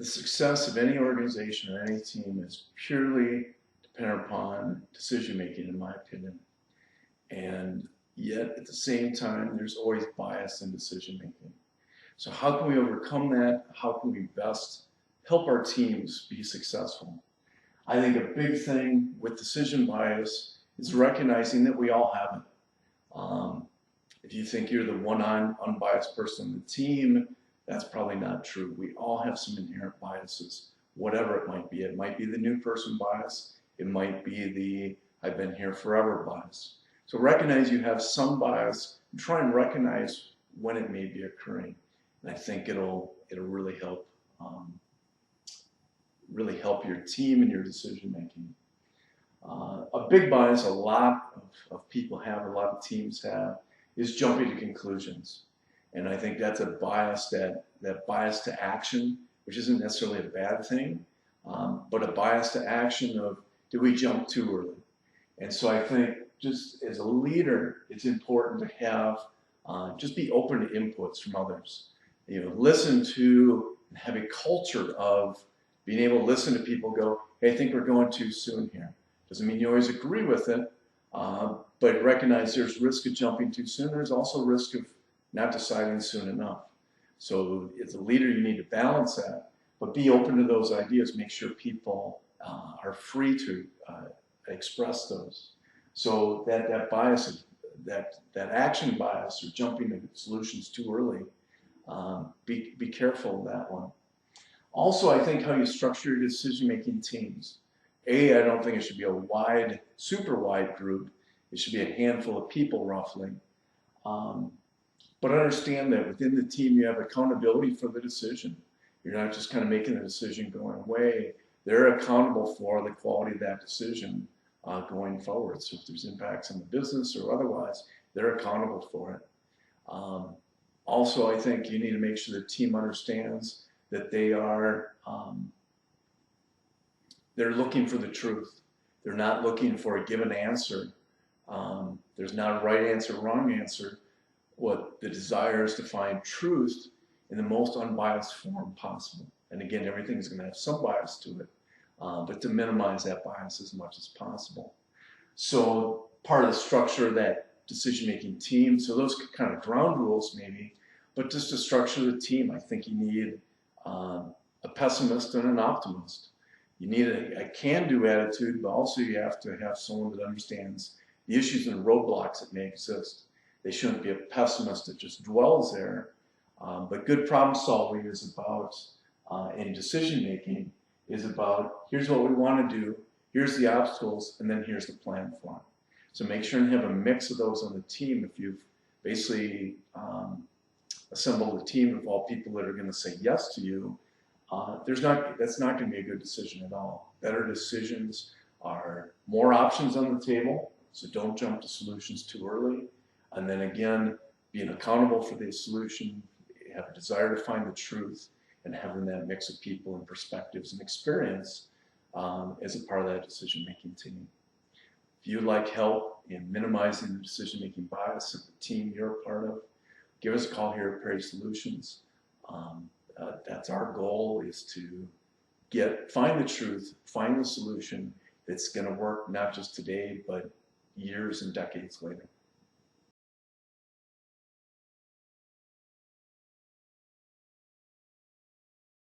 The success of any organization or any team is purely dependent upon decision making, in my opinion. And yet, at the same time, there's always bias in decision making. So, how can we overcome that? How can we best help our teams be successful? I think a big thing with decision bias is recognizing that we all have it. Um, if you think you're the one unbiased person on the team, that's probably not true. We all have some inherent biases, whatever it might be. It might be the new person bias. It might be the I've been here forever bias. So recognize you have some bias and try and recognize when it may be occurring. And I think it'll really help your team and your decision making. A big bias a lot of people have, a lot of teams have, is jumping to conclusions. And I think that's a bias, that bias to action, which isn't necessarily a bad thing, but a bias to action of, did we jump too early? And so I think just as a leader, it's important to have, just be open to inputs from others. Listen to and have a culture of being able to listen to people go, hey, I think we're going too soon here. Doesn't mean you always agree with it, but recognize there's risk of jumping too soon. There's also risk of not deciding soon enough. So as a leader, you need to balance that, but be open to those ideas. Make sure people are free to express those. So that bias, that action bias, or jumping to solutions too early, be careful of that one. Also, I think how you structure your decision-making teams. I don't think it should be a super wide group. It should be a handful of people, roughly. But understand that within the team, you have accountability for the decision. You're not just kind of making the decision going away. They're accountable for the quality of that decision going forward. So if there's impacts on the business or otherwise, they're accountable for it. Also, I think you need to make sure the team understands that they're looking for the truth. They're not looking for a given answer. There's not a right answer, wrong answer. What the desire is to find truth in the most unbiased form possible. And again, everything's going to have some bias to it, but to minimize that bias as much as possible. So part of the structure of that decision-making team, so those kind of ground rules maybe, but just to structure the team, I think you need a pessimist and an optimist. You need a can-do attitude, but also you have to have someone that understands the issues and roadblocks that may exist. They shouldn't be a pessimist that just dwells there, but good problem solving is about, and decision making is about, here's what we want to do, here's the obstacles, and then here's the plan for it. So make sure and have a mix of those on the team. If you've basically assembled a team of all people that are going to say yes to you, that's not going to be a good decision at all. Better decisions are more options on the table, so don't jump to solutions too early. And then again, being accountable for the solution, have a desire to find the truth, and having that mix of people and perspectives and experience as a part of that decision-making team. If you'd like help in minimizing the decision-making bias of the team you're a part of, give us a call here at Prairie Solutions. That's our goal, is to find the truth, find the solution that's going to work not just today, but years and decades later.